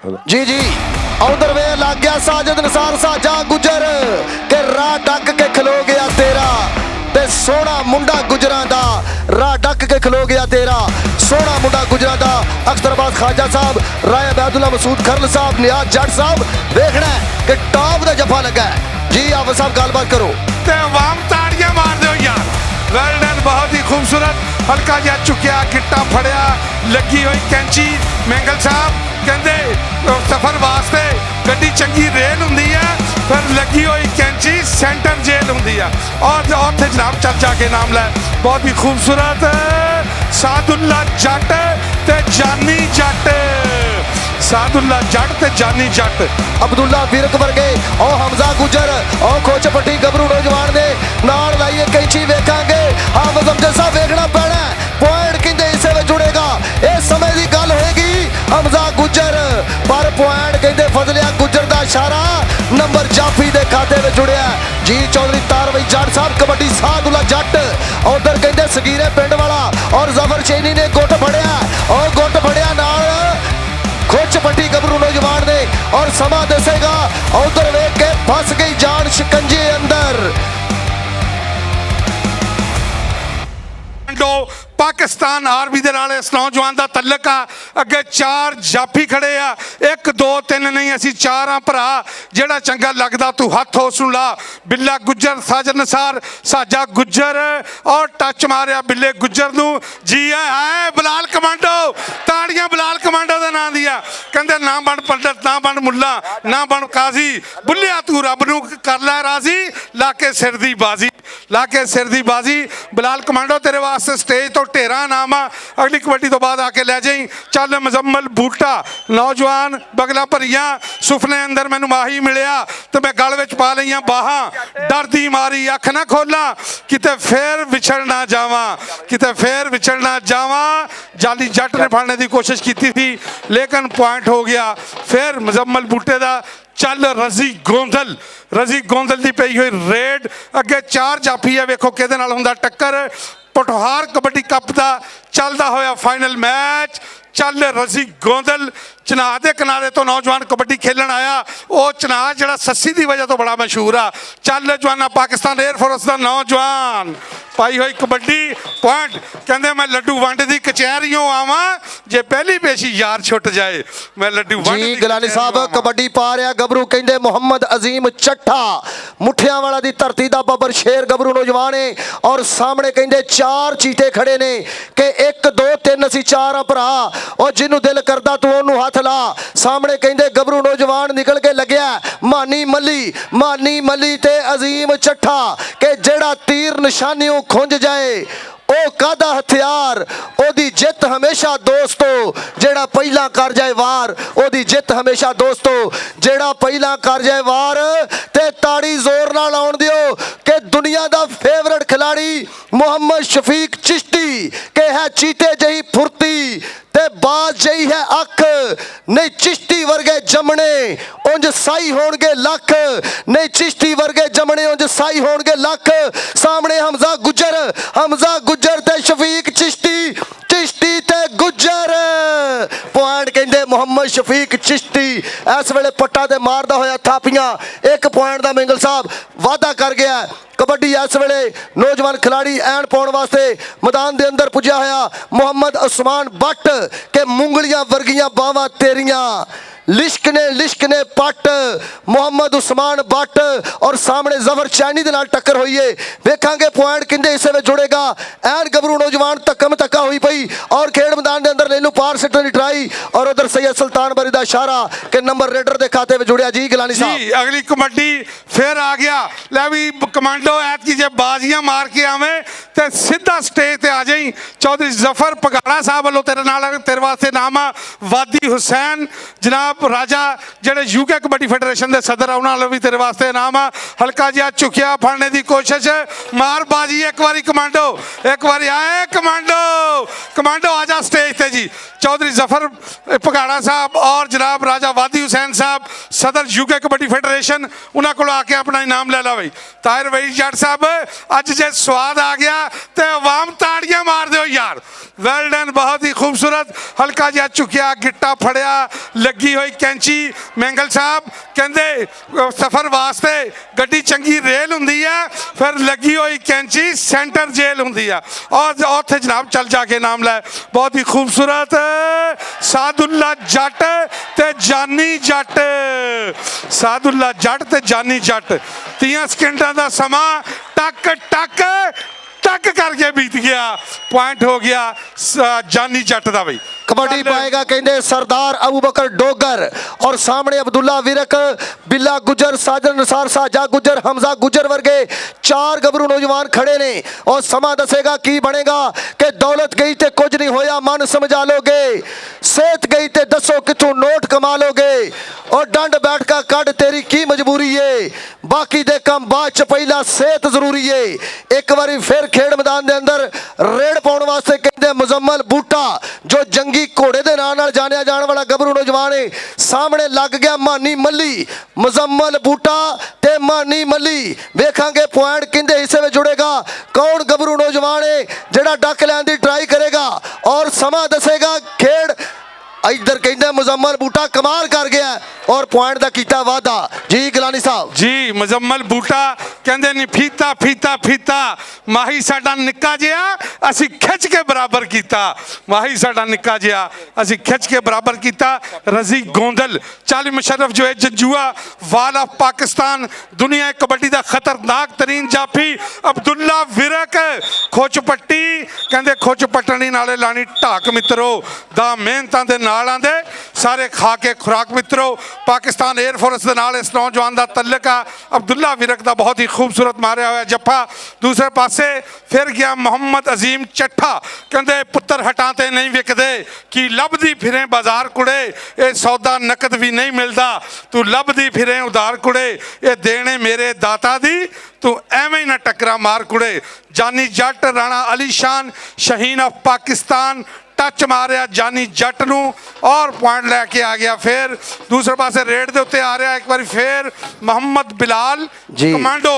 जी जी उधर वे लग गया साजिद निसार साजा गुजर के राह डक के खलो गया तेरा ते सोहना मुंडा गुजरां दा राह डक के खलो गया तेरा सोहना मुंडा गुजरां दा अख्तर अब्बास खाजा साहब राय अबैदुल्ला मसूद खरल साहब नियाज जट साहब देखना है कि टॉप दा जफा लगा है जी आप साहब गलबात करो ते अवाम ताड़ियां मार दो यार वेल डन बहुत ही खूबसूरत हल्का जा चुकिया गिट्टा फड़िया लगी हुई कैंची मैंगल साहब कहते सफर वास्ते गड्डी चंगी रेल होंगी है फिर लगी हुई कैंची सेंटर जेल होंगी है और उत्थे जनाब चल जाके नाम लै बहुत ही खूबसूरत सादुल्ला जट ते जानी जट सादुल्ला जट ते जानी जट अब्दुल्ला विरक वर्गे और हमजा गुजर और खोच पट्टी गबरू नौजवान ने नाल लाइए कैंची वेखांगे हाफिज अमजद साहब वेखना पैना पॉइंट किंदे हिस्से में जुड़ेगा इस समय की गल होएगी हमजा गुजर पर पॉइंट कहते फजलिया गुजर का इशारा नंबर जाफी के खाते में जुड़िया जी चौधरी तारवई जट साहब कबड्डी सादुल्ला जट उधर कहते सगीरे पिंड वाला और जफर चैनी ने गुट फड़िया और गुट फड़िया नाल खोच पट्टी गबरू नौजवान ने और समा दसेगा उधर वेख के फस गई जान शिकंजे अंदर पाकिस्तान आर्मी दे नाल इस नौजवान का तल्लक आ अगे चार जाफी खड़े आ एक दो तीन नहीं असी चार आ भरा जेड़ा चंगा लगदा तू हथ उस ला बिल्ला गुज्जर साजिद निसार साजा गुज्जर और टच मारिया बिल्ले गुज्जर नू जी है बिलाल कमांडो ताड़ियां बिलाल कमांडो दे नाम दिया कहंदे ना बन पंडित ना बन मुल्ला ना बन काजी बुल्लिया तू रब नू कर लै राजी लाके सिर दी बाजी लाके सिर दी बाजी बिलाल कमांडो तेरे वास्ते स्टेज तो ढेरा नाम आ अगली कबड्डी तो बाद आके लै जाई चल मुजम्मल बूटा नौजवान बगला भरिया सुफने अंदर मैनू माही मिलिया तो मैं गल विच पा लईयां बाहां डरदी मारी अख ना खोला किते फिर विछड़ ना जावां किते फिर विछड़ ना जावां जाली जट ने फड़ने की कोशिश की थी लेकिन पॉइंट हो गया फिर मुजम्मल बूटे का चल रजी गोंदल की पई हुई रेड अगे चार जाफी है वेखो किहदे नाल हुंदा टक्कर पटोहार कबड्डी कप का चलता होया फाइनल मैच चल रजी गोंदल चनाह के किनारे तो नौजवान कबड्डी खेलन आया वो चनाह जरा सस्सी की वजह तो बड़ा मशहूर आ चल जवाना पाकिस्तान एयरफोर्स का नौजवान पाई हुई कबड्डी पॉइंट कहते मैं लड्डू वंड की कचहरियों आवा जे पहली पेशी यार छुट जाए मैं लड्डू वंड जी गिलानी साहब कबड्डी पा रहा गबरू कहते मुहम्मद अजीम चट्ठा मुठियां वाला दी धरती दा बबर शेर गबरू नौजवान है और सामने कहते चार चीते खड़े ने कि एक दो तीन असी चार आ भरा और जिन्हों दिल करदा तू ओनू हथ ला सामने कहते गबरू नौजवान निकल के लग्या मानी मली ते अजीम चट्ठा के जेड़ा तीर निशानियों खुंज जाए ओ कादा हथियार ओदी जित हमेशा दोस्तों जेड़ा पहला कर जाए वार ओदी जित हमेशा दोस्तों जेड़ा पहला कर जाए वार ते ताड़ी जोर नाल आउण दियो कि दुनिया दा फेवरेट खिलाड़ी मोहम्मद शफीक चिश्ती के है चीते जही फुर्ती ते बाज जही है अख नहीं चिश्ती वर्गे जमने उंज साई होणगे लख नहीं चिश्ती वर्गे जमने उंज साई होणगे लख सामने हमजा गुजर ते शफीक चिश्ती ते गुजर पॉइंट कहते मोहम्मद शफीक चिश्ती इस वेले पट्टा ते मारदा होया थापियां एक पॉइंट का मिंगल साहब वादा कर गया कबड्डी इस वेले नौजवान खिलाड़ी ऐन पाने वास्ते मैदान के अंदर पुजा होया मोहम्मद उस्मान बट के मुंगलियां वर्गियां बावां तेरियां लिश्क ने पट मोहम्मद उस्मान बट और सामने जफर चैनी के नाल टक्कर हुई है वेखांगे पॉइंट किंदे हिस्से में जुड़ेगा ऐन गबरू नौजवान धक्का हुई पई और खेड मैदान के अंदर लेनू पार सिटने की ट्राई और उधर सैयद सुल्तान बरी का इशारा के नंबर रेडर के खाते में जुड़िया जी गिलानी साहब अगली कबड्डी फिर आ गया लै भी कमांडो ऐतकी जे बाजियां मार के आवे तो सीधा स्टेज ते आ जाई चौधरी जफर पगाड़ा साहब वालों तेरे नाल तेरे वास्ते नाम आ वादी हुसैन जनाब राजा जेडे यूके कबड्डी फेडरेशन के सदर उन्होंने भी तेरे वास्ते नाम आ हल्का जिहा चुकिया फड़ने की कोशिश मार बाजी एक बारी कमांडो एक बारी आए कमांडो आ जा स्टेज ते जी चौधरी जफर पगाड़ा साहब और जनाब राजा वादी हुसैन साहब ਸਦਰ ਯੂਕੇ ਕਬੱਡੀ ਫੈਡਰੇਸ਼ਨ ਉਹਨਾਂ ਕੋਲ ਆ ਕੇ ਆਪਣਾ ਇਨਾਮ ਲੈ ਲਾ ਬਈ। ਤਾਹਿਰ ਵਈ ਜੱਟ ਸਾਹਿਬ ਅੱਜ ਜੇ ਸਵਾਦ ਆ ਗਿਆ ਤੇ ਆਵਾਮ ਤਾੜੀਆਂ ਮਾਰ ਦਿਓ ਯਾਰ। ਵੈਲ ਡਨ, ਬਹੁਤ ਹੀ ਖੂਬਸੂਰਤ। ਹਲਕਾ ਜਿਹਾ ਝੁਕਿਆ, ਗਿੱਟਾ ਫੜਿਆ, ਲੱਗੀ ਹੋਈ ਕੈਂਚੀ। ਮੈਂਗਲ ਸਾਹਿਬ ਕਹਿੰਦੇ ਸਫ਼ਰ ਵਾਸਤੇ ਗੱਡੀ ਚੰਗੀ ਰੇਲ ਹੁੰਦੀ ਆ, ਫਿਰ ਲੱਗੀ ਹੋਈ ਕੈਂਚੀ ਸੈਂਟਰ ਜੇਲ ਹੁੰਦੀ ਆ। ਔਰ ਉੱਥੇ ਜਨਾਬ ਚੱਲ ਜਾ ਕੇ ਨਾਮ ਲੈ। ਬਹੁਤ ਹੀ ਖੂਬਸੂਰਤ ਸਾਦੁੱਲਾ ਜੱਟ ਤੇ ਜਾਨੀ ਜੱਟ, ਸਾਦੁੱਲਾ ਜੱਟ ਤੇ ਜਾਨੀ ਜੱਟ। 30 ਸਕਿੰਟਾਂ ਦਾ ਸਮਾਂ ਟਕ ਟਕ ਟਕ ਕਰਕੇ ਬੀਤ ਗਿਆ। ਪੁਆਇੰਟ ਹੋ ਗਿਆ ਜਾਨੀ ਜੱਟ ਦਾ ਬਈ। कबड्डी पाएगा कहते सरदार अबू बकर डोगर और सामने अब्दुल्ला विरक, बिल्ला गुजर, साजन नसार, साजा गुजर, हमजा गुजर वर्गे 4 गबरू नौजवान खड़े ने। और समा दसेगा की बनेगा कि दौलत गई ते कुछ नहीं होया मन समझा लोगे, सेहत गई ते दसो किथों नोट कमा लोगे, और डंड बैठ का कड तेरी की मजबूरी है, बाकी दे कम बाद च पहला सेहत जरूरी है। एक बारी फिर खेड मैदान दे अंदर रेड पाउण वास्ते कहते मुजम्मल बूटा जो जंगी घोड़े के नाम जानिया जाने वाला गबरू नौजवान है। सामने लग गया मानी मल्ली, मुजम्मल बूटा ते मानी मल्ली। वेखांगे पॉइंट किंदे हिस्से में जुड़ेगा, कौन गबरू नौजवान है जेड़ा डक लैन की ट्राई करेगा और समा दसेगा खेड। इधर कहते मुजम्मल बूटा कमाल कर गया और पॉइंट का किया वादा। जी गिलानी साहब जी, मुजम्मल बूटा कहते नहीं फीता फीता फीता, माही साडा निक्का जिहा असी खिच के बराबर किया, माही साडा निक्का जिहा असी खिच के बराबर किया। रजी गोंदल, चाली मुशर्रफ जो है जंजुआ वाल ऑफ पाकिस्तान, दुनिया कबड्डी का खतरनाक तरीन जाफी अब्दुल्ला विरक, खोच पट्टी कहते खोच पट्टनी नाले लानी ढाक मित्रो दा मेहनतां दे नाल आंदे सारे खा के खुराक मित्रो। पाकिस्तान एयरफोर्स के नाल इस नौजवान का तल्लक आ। अब्दुल्ला विरक का बहुत ही खूबसूरत मारिया हुआ जफ्फा। दूसरे पासे फिर गया मोहम्मद अजीम चट्ठा, कहते पुत्र हटाते नहीं विकदे कि लभदी फिरें बाजार कुड़े, ये सौदा नकद भी नहीं मिलता, तू लभदी फिरें उधार कुड़े, ये देने मेरे दाता दी तू एवें ही ना टकरा मार कुड़े। जानी जट राणा अली शान शहीन ऑफ पाकिस्तान टच मारिया जानी जट नू और पॉइंट लैके आ गया। फिर दूसरे पासे रेड दे उत्ते आ रहा एक बार फिर मोहम्मद बिलाल जी। कमांडो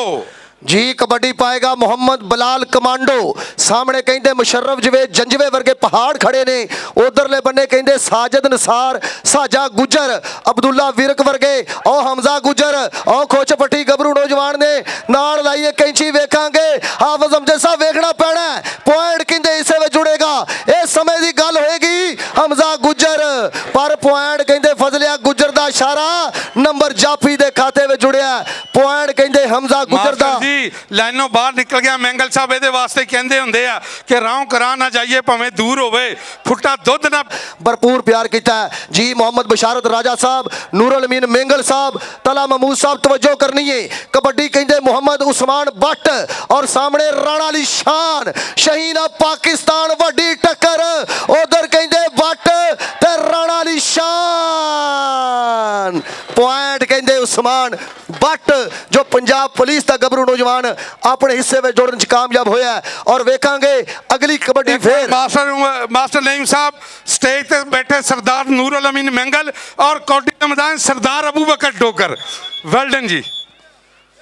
जी कबड्डी पाएगा मोहम्मद बिलाल कमांडो। सामने कहते मुशर्रफ जवेद जंजवे वर्गे पहाड़ खड़े ने, उधरले बन्ने कहते साजिद नसार, साजा गुजर, अब्दुल्ला विरक वर्गे और हमजा गुजर और खोच पट्टी गबरू नौजवान ने नाल लाइए कैंची। वेखांगे हाफिज अमजद साहब वेखना पैना पॉइंट किंदे हिस्से में जुड़ेगा, इस समय की गल होएगी हमजा गुजर पर पॉइंट कहते फजलिया गुजर का इशारा नंबर जाफी के खाते में जुड़िया। पॉइंट कहते हमजा गुजर का लाइनों बाहर निकल गया। मैंगल साहब ये वास्ते कहते होंगे कि राहों करा ना जाइए भावें दूर होवे, फुट्टा दुध ना। भरपूर प्यार किया जी। मोहम्मद बशारत राजा साहब, नूरुल अमीन मेंगल साहब, तला महमूद साहब तवज्जो करनी है। कबड्डी कहते मोहम्मद उस्मान बट और सामने राणा अली शान शहीन ऑफ पाकिस्तान, वड्डी टक्कर उधर कहते बट ते राणा अली शान। पॉइंट कहते उस्मान बट जो पंजाब पुलिस का गबरू नौजवान अपने हिस्से में जोड़ने च कामयाब होया। और वेखांगे अगली कबड्डी फिर मास्टर नईम साहब स्टेज पे बैठे सरदार नूरुल अमीन मेंगल और कौडी का मैदान सरदार अबू बकर डोगर। वेल डन जी।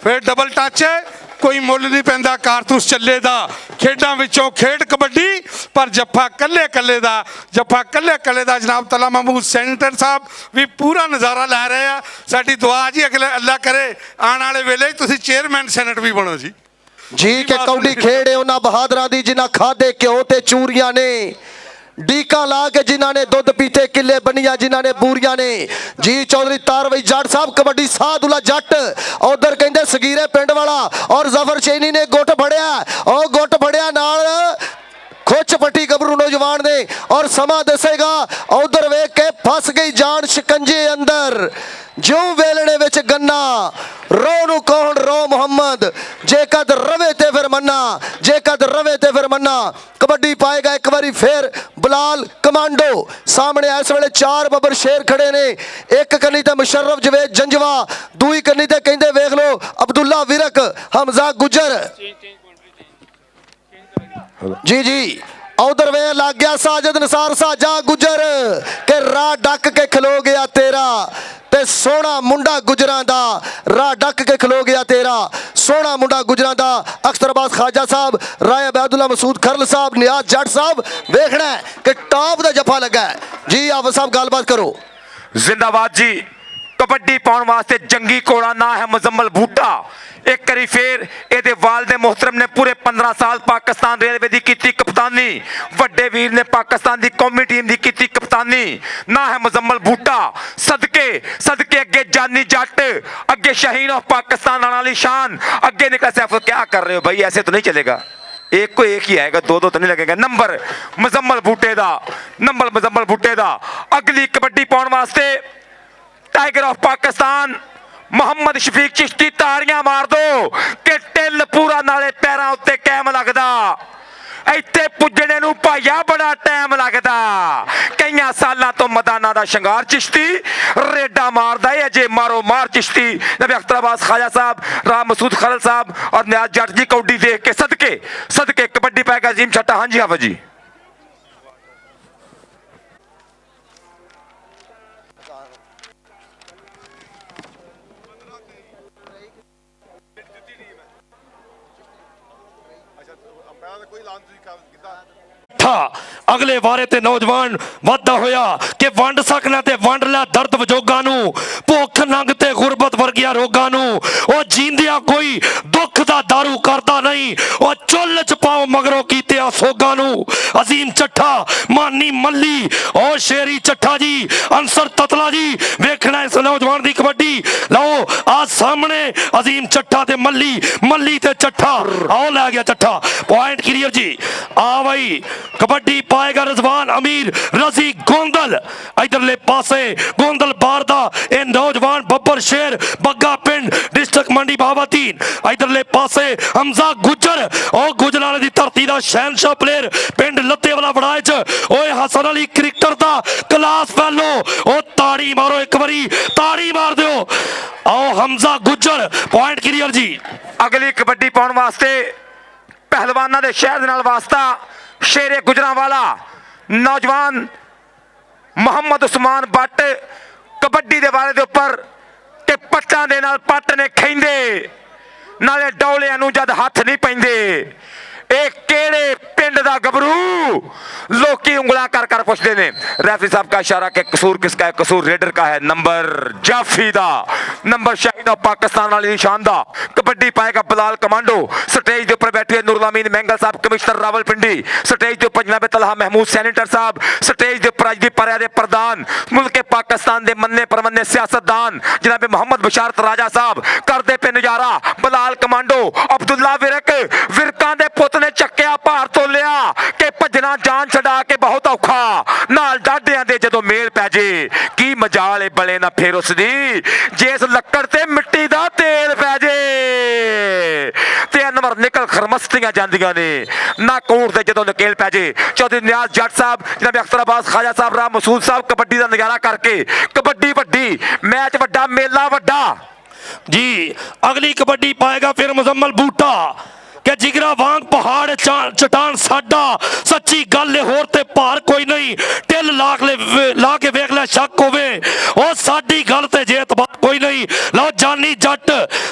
फिर डबल टच है, कोई मुल नहीं पैंदा कारतूस चले दा, खेडां विचों खेड कबड्डी पर जफ्फा कल्ले कल्ले दा, जफ्फा कल्ले कल्ले दा। जनाब तला महमूद सेंटर साहब भी पूरा नज़ारा लै रहे हैं। साडी दुआ जी अगले अल्लाह करे आने वाले वेले तुसीं चेयरमैन सेनेट भी बनो जी। जी के कौडी खेड़े उन्हां बहादुरां दी जिन्हां खादे घ्यो ते चूरियां ने, डीका ला के जिन्हों ने दुध पीते किले बनिया जिन्हों ने बूरिया ने। जी चौधरी तारवई जट साहब कबड्डी सादुल्ला जट उधर कहते सगीरे पिंड वाला और जफर चैनी ने गुट फड़िया और गुट फड़िया नाल खोच पट्टी गबरू नौजवान ने और समा दसेगा उधर वेख के फस गई जान शिकंजे अंदर जो वेलने विच गन्ना रो नू कौन रो मोहम्मद जे कद रवे ते फिर मन्ना जे कद रवे ते फिर मन्ना। कबड्डी पाएगा एक बारी फिर बिलाल कमांडो। सामने इस वेले 4 बबर शेर खड़े ने, एक कन्नी ते मुशर्रफ जवेद जंजवा, दूई कन्नी ते कहंदे वेख लो अब्दुल्ला विरक, हमजा गुजर। जी जी उधर वे लग गया साजिद नसार, साजा गुजर के राह डक के खलो गया तेरा ते ਤੇ ਸੋਹਣਾ ਮੁੰਡਾ ਗੁਜਰਾਂ ਦਾ ਰਾਹ ਡੱਕ ਕੇ ਖਲੋ ਗਿਆ ਤੇਰਾ ਸੋਹਣਾ ਮੁੰਡਾ ਗੁਜਰਾਂ ਦਾ ਅਖਤਰ ਅਬਾਸ ਖਾਜਾ ਸਾਹਿਬ ਰਾਏ ਅਬੈਦੁੱਲਾ ਮਸੂਦ ਖਰਲ ਸਾਹਿਬ ਨਿਆਜ਼ ਜੱਟ ਸਾਹਿਬ ਵੇਖਣਾ ਹੈ ਕਿ ਟਾਪ ਦਾ ਜੱਫਾ ਲੱਗਾ ਹੈ ਜੀ ਆਫਤ ਸਾਹਿਬ ਗੱਲਬਾਤ ਕਰੋ जिंदाबाद जी कबड्डी पाउण वास्ते जंगी घोड़ा ना है मुजम्मल बूटा एक करी फिर ये वालदे मोहतरम ने पूरे 15 साल पाकिस्तान रेलवे की कीती कप्तानी वड्डे वीर ने पाकिस्तान की कौमी टीम की कीती कप्तानी ना है मुजम्मल बूटा सदके सदके अगे जानी जट अगे शहीन ऑफ पाकिस्तान आने वाली शान अगे निकला सैफ क्या कर रहे हो भाई ऐसे तो नहीं चलेगा एक को एक ही आएगा दो दो तो नहीं लगेगा नंबर मुजम्मल बूटे दा नंबर मुजम्मल बूटे दा अगली कबड्डी पाउण वास्ते टाइगर ऑफ पाकिस्तान मोहम्मद शफीक चिश्ती ताड़ियां मार दो कि टिल पूरा नाले पैरां उत्ते कैम लगदा ਇੱਥੇ ਪੁੱਜਣੇ ਨੂੰ ਭਾਈਆ ਬੜਾ ਟਾਈਮ ਲੱਗਦਾ ਕਈਆਂ ਸਾਲਾਂ ਤੋਂ ਮੈਦਾਨਾਂ ਦਾ ਸ਼ਿੰਗਾਰ ਚਿਸ਼ਤੀ ਰੇਡਾ ਮਾਰਦਾ ਏ ਅਜੇ ਮਾਰੋ ਮਾਰ ਚਿਸ਼ਤੀ ਨਬੀ ਅਖਤਰ ਅਬਾਸ ਖਾਜਾ ਸਾਹਿਬ ਰਾਮ ਮਸੂਦ ਖਰਲ ਸਾਹਿਬ ਔਰ ਨਿਆਜ਼ ਜੱਟ ਜੀ ਕੌਡੀ ਦੇਖ ਕੇ ਸਦਕੇ ਸਦਕੇ ਕਬੱਡੀ ਪਾਏਗਾ ਅਜ਼ੀਮ ਛੱਟਾ ਹਾਂਜੀ ਹਾਫਿਜ਼ ਜੀ ਅਗਲੇ ਵਾਰੇ ਤੇ ਨੌਜਵਾਨ ਵਾਧਾ ਹੋਇਆ ਕਿ ਵੰਡ ਸਕਣਾ ਤੇ ਵੰਡ ਲੈ ਦਰਦ ਵਜੋਗਾਂ ਨੂੰ ਭੁੱਖ ਨੰਗ ਤੇ ਗੁਰਬਤ ਵਰਗੀਆਂ ਰੋਗਾਂ ਨੂੰ ਉਹ ਜੀਂਦਿਆਂ ਕੋਈ ਦੁੱਖ ਦਾ ਦਾਰੂ ਕਰਦਾ ਨਹੀਂ ਉਹ ਚੁੱਲ੍ਹ ਚ ਪਾਓ ਮਗਰੋਂ ਕੀਤੇ ਸੋਗਾਂ ਨੂੰ ਅਜ਼ੀਮ ਚੱਠਾ ਮਾਨੀ ਮੱਲੀ ਉਹ ਸ਼ੇਰੀ ਚੱਠਾ ਜੀ ਅੰਸਰ ਤਤਲਾ ਜੀ ਵੇਖਣਾ ਇਸ ਨੌਜਵਾਨ ਦੀ ਕਬੱਡੀ ਲਓ ਆ ਸਾਹਮਣੇ ਅਜ਼ੀਮ ਚੱਠਾ ਤੇ ਮੱਲੀ ਮੱਲੀ ਤੇ ਚੱਠਾ ਆਓ ਲੈ ਗਿਆ ਚੱਠਾ ਪੁਆਇੰਟ ਕਲੀਅਰ ਜੀ ਆ ਬਈ कबड्डी पाएगा रिजवान अमीर रजी गोंदल इधरले पासे गोंदल बार दा ए नौजवान बब्बर शेर बग्गा पिंड डिस्ट्रिक्ट मंडी बाबातीन इधरले पासे हमजा गुजर और गुजराले दी धरती दा शहनशाह प्लेयर पिंड लत्ते वाला बड़ाए च ओए हसन अली क्रिकेटर दा क्लास फैलो ओ ताड़ी मारो एक बारी ताड़ी मार दियो आओ हमजा गुजर पॉइंट क्लियर जी अगली कबड्डी पाउण वास्ते पहलवाना दे शहर दे नाल वास्ता शेरे गुजरांवाला नौजवान मोहम्मद उस्मान भट्ट कबड्डी दे बारे दे उपर ते पट्टां दे नाल पट्ट ने खैंदे नाले डौलियां नूं जद हथ नहीं पैंदे ए केड़े पिंड दा गबरू लोकी उंगला कर कर पुछदे ने रेफरी साहब का इशारा कि कसूर किसका है कसूर रेडर का है नंबर जाफी दा नंबर शाहीन ऑफ पाकिस्तान वाली निशान दा कबड्डी पाएगा बिलाल कमांडो स्टेज के ऊपर बैठे नूरुल अमीन महंगल साहब कमिश्नर रावलपिंडी स्टेज के ऊपर जनाब तलहा महमूद सैनेटर साहब स्टेज के ऊपर अज दी परया दे प्रधान मुल्क पाकिस्तान दे मन्ने परमन्ने सियासतदान जनाब मोहम्मद बशारत राजा साहब करदे पे नजारा बिलाल कमांडो अब्दुल्ला विरक विरकां दे पुत ने चक्या भार तोलिया कि भजना जान छड़ा के बहुत औखा नाल डाडियां दे जदों मेल पै जे की मजाल बले ना फिर उसदी जिस लक्कड़ ते मिट्टी दा तेल पै जे ते अनवर निकल खरमस्तियां जांदियां ने ना कोट दे जदों नकेल पै जे चौधरी नियाज जट साहब जनाब अख्तर अब्बास खाजा साहब राम मसूद साहब कबड्डी दा नजारा करके कबड्डी वड्डी मैच वड्डा मेला वड्डा जी अगली कबड्डी पाएगा फिर मुजम्मल बूटा कि जिगरा वांग पहाड़ चट्टान साडा सच्ची गल होर ते भार कोई नहीं टिल ला के वेख ले शक होवे ओ साडी गल ते जे एतबार कोई नहीं लो जानी जट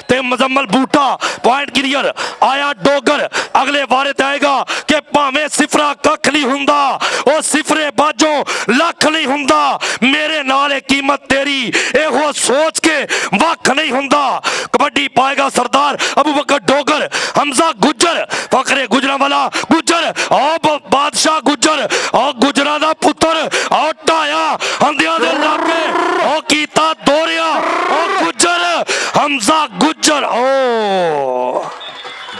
ते मुजम्मल बूटा पॉइंट क्लियर आया डोगर अगले वारे ते आएगा कि भावें सिफरा कख नहीं हुंदा ओ सिफरे बाजों लख नहीं हुंदा मेरे नाल कीमत तेरी एहो सोच के वख नहीं हुंदा कबड्डी पाएगा सरदार अबू बकर डोगर हमजा गुजर फकरे गुजरांवाला गुजर ओ बादशाह गुजर ओ गुजरा दा पुत्र ओ ढाया हंदियां दे लागे ओ कीता दोरिया ओ गुजर हमजा गुजर ओ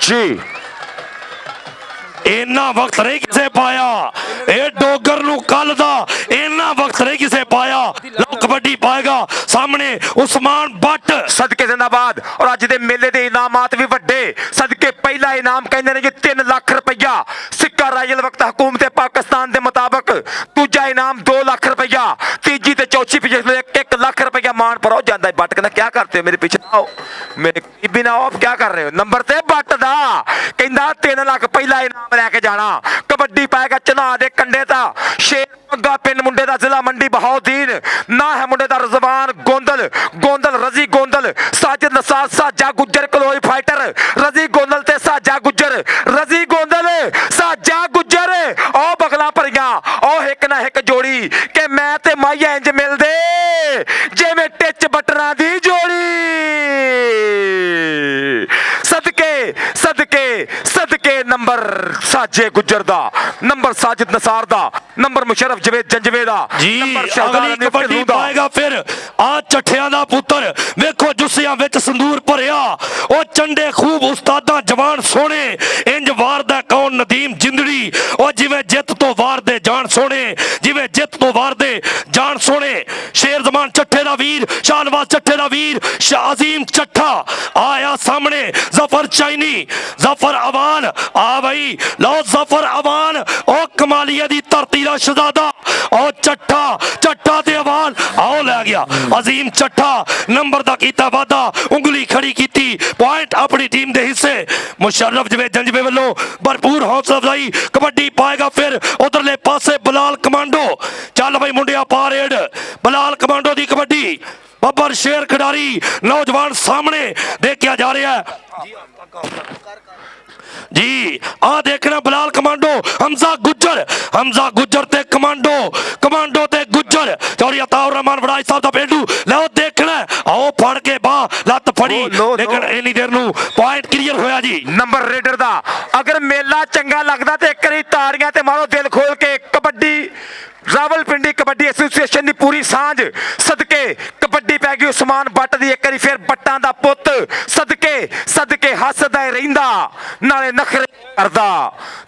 जी इन्ना वक्त नहीं किसे पाया ए डोगर नू कल दा इन्ना वक्त नहीं किसे पाया लो कबड्डी पाएगा सामने उस्मान भट्ट सदके जिंदाबाद और अज दे मेले दे इनामात भी वड्डे सदके पहला इनाम कहंदे ने जी 3 लाख रुपया सिक्का राजल वक्त हुकूमत पाकिस्तान के मुताबिक दूजा इनाम 2 लाख रुपया तीजी ते चौथी पोजीशन 1 लाख रुपया मान पर हो जाता है भट्ट कहना क्या करते हो मेरे पीछे आओ मेरे करीबी ना आओ आप क्या कर रहे हो नंबर ते भट्ट दा कहंदा 3 लाख पहला इनाम लैके जाना कबड्डी कबड्डी पाएगा चुनाव दे कंडे दा शेर मग्गा पिंड मुंडे दा जिला मंडी बहाउद्दीन ना है मुंडे दा रजवान गोंदल गोंदल रजी गोंदल साजिद नसार साजा गुज्जर कलोई फाइटर रजी गोंदल ते साजा गुज्जर रजी गोंदल साजा गुज्जर ओ बगला भरियां ओ एक ना एक जोड़ी कि मैं ते माइया इंज मिलदे जिवें टिच बटना दी जोड़ी सदके सदके सदके नंबर साजे गुज्जर दा नंबर साजिद नसार दा नंबर मुशर्रफ जवेद जंजवे दा जी नंबर अगली शहजादा कबड्डी निफ्ट दा पाएगा फिर आ चठिया दा पुत्र वेखो जुसियां विच संदूर भरिया ओ चंडे खूब उस्तादा जवान सोने इंज वार दा कौन नदीम जिंदड़ी ओ जिवें जित तो वार दे जान सोने जिवें जित तो वार दे जान सोने शेर जमान चट्ठे दा वीर शाहनवाज चट्ठे दा वीर शाह अजीम चट्ठा आया सामने जफर चाइनी जफर अवान आ भाई लो जफर अवान ओ कमालिया दी धरती दा शहजादा ओ चट्ठा चट्ठा ते अवान आओ लै गया अजीम चट्ठा नंबर दा कीता वादा उंगली खड़ी कीती पॉइंट अपनी टीम दे हिस्से मुशर्रफ जवेद जंजवे वालों भरपूर हौसला अफजाई कबड्डी पाएगा फिर उधरले पासे बिलाल कमांडो चल भाई मुंडिया पा रेड बिलाल कमांडो दी कबड्डी बब्बर शेर खिडारी नौजवान सामने देखा जा रहा है जी आ देखना बिलाल कमांडो हमजा गुज्जर ते कमांडो ते गुज्जर चौरी अताउर रहमान वड़ाई साहब दा पेंडू लो देखना आओ फड़ के बा लत फड़ी लेकिन इन्नी देर नु पॉइंट क्लियर होया जी नंबर रेडर दा अगर मेला चंगा लगदा ते एक करी ताड़ियां ते मारो दिल खोल के कबड्डी रावलपिंडी कबड्डी एसोसीएशन की पूरी सांझ सदके कबड्डी पै गई उस्मान बट दी एक बारी फिर बट्टां दा पुत सदके सदके हसदा रहिंदा नाले नखरे करदा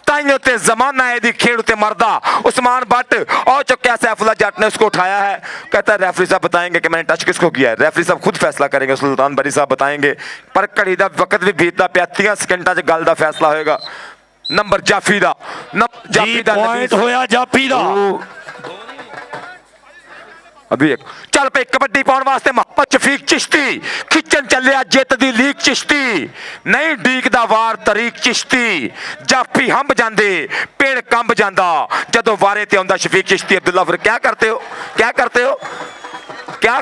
ताइयों ते जमाना एदी खेड़ ते मरदा उस्मान बट और चुक्या सैफुल्ला जट ने उसको उठाया है कहता है रेफरी साहब बताएंगे कि मैंने टच किसको किया है रेफरी साहब खुद फैसला करेंगे सुल्तान बरी साहब बताएंगे पर घड़ी दा वक्त भी बीतदा पिया 30 सेकंडां च गल दा फैसला होएगा नंबर जाफी दा जी पॉइंट होया जाफी दा अभी एक चल पे कबड्डी पाने वास्ते मोहम्मद शफीक चिश्ती खिचन चलिया जित दी लीक चिश्ती नहीं डीक दा वार तरीक चिश्ती जाफी हंब जांदे पेड़ कंब जांदा जदों वारे ते आंदा शफीक चिश्ती अब्दुल्ला फिर क्या करते हो क्या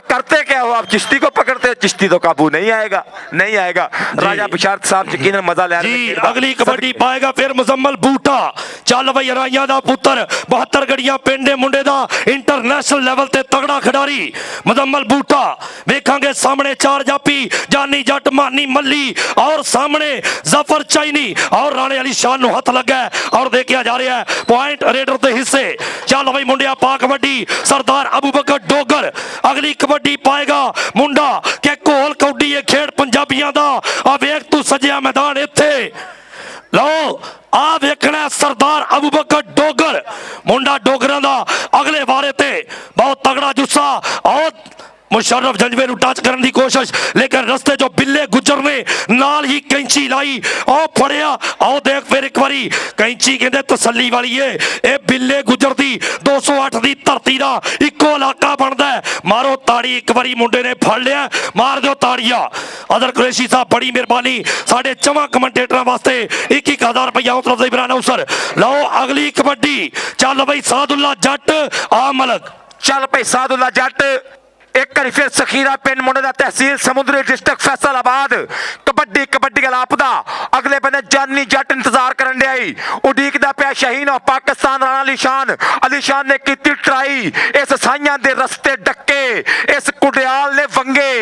हो आप चिश्ती को पकड़ते हो चिश्ती तो काबू नहीं आएगा राजा बिशारत साहब यकीनन मजा ले रहे जी अगली कबड्डी पाएगा फिर मुजम्मल बूटा चल भाई राइया दा पुत्र 72 गड़ियां पिंडे मुंडे दा इंटरनेशनल लेवल ते तगड़ा खिडारी मुजम्मल बूटा वेखांगे सामने 4 जापी जानी जट मानी मल्ली और सामने जफर चाइनी और राणे अली शान नु हथ लगा और देखा जा रहा है पॉइंट रेडर दे हिस्से चल भाई मुंडिया पा कबड्डी सरदार अबू बकर डोगर अगली कबड्डी पाएगा मुंडा के कोल कौडी ये खेड़ पंजाबियां दा आ वेख तू सजिया मैदान इत्थे लो आ वेखना सरदार अबू बकर डोगर मुंडा डोगरां दा अगले वारे ते बहुत तगड़ा जुस्सा और मुशर्रफ जंजवे नु टच करने की कोशिश लेकिन रस्ते जो बिल्ले गुजर ने नाल ही कैंची लाई ओ फड़िया आओ देख फिर एक बारी कैंची कहंदे तसल्ली वाली है ए बिल्ले गुजर दी 208 दी धरती दा इक्को इलाका बनदा है मारो ताड़ी एक बारी मुंडे ने फड़ लिया मार दो ताड़ियां अदर कुरैशी साहब बड़ी मेहरबानी साडे चवा कमेंटेटरां वास्ते 21,000 रुपया उतरफ इब्राहिम अवसर लो अगली कबड्डी चल भाई सादुल्ला जट आ मलक चल भाई सादुल्ला जट एक बार फिर सखीरा पिंड मुंडे दा तहसील समुद्री डिस्ट्रिक्ट फैसलाबाद कबड्डी गलापदा अगले बने जानी जट इंतजार करन आई उडीकदा पिया शहीन ऑफ पाकिस्तान राणा अली शान ने की ट्राई इस साइयां दे रस्ते डक्के इस कुडियाल ने वंगे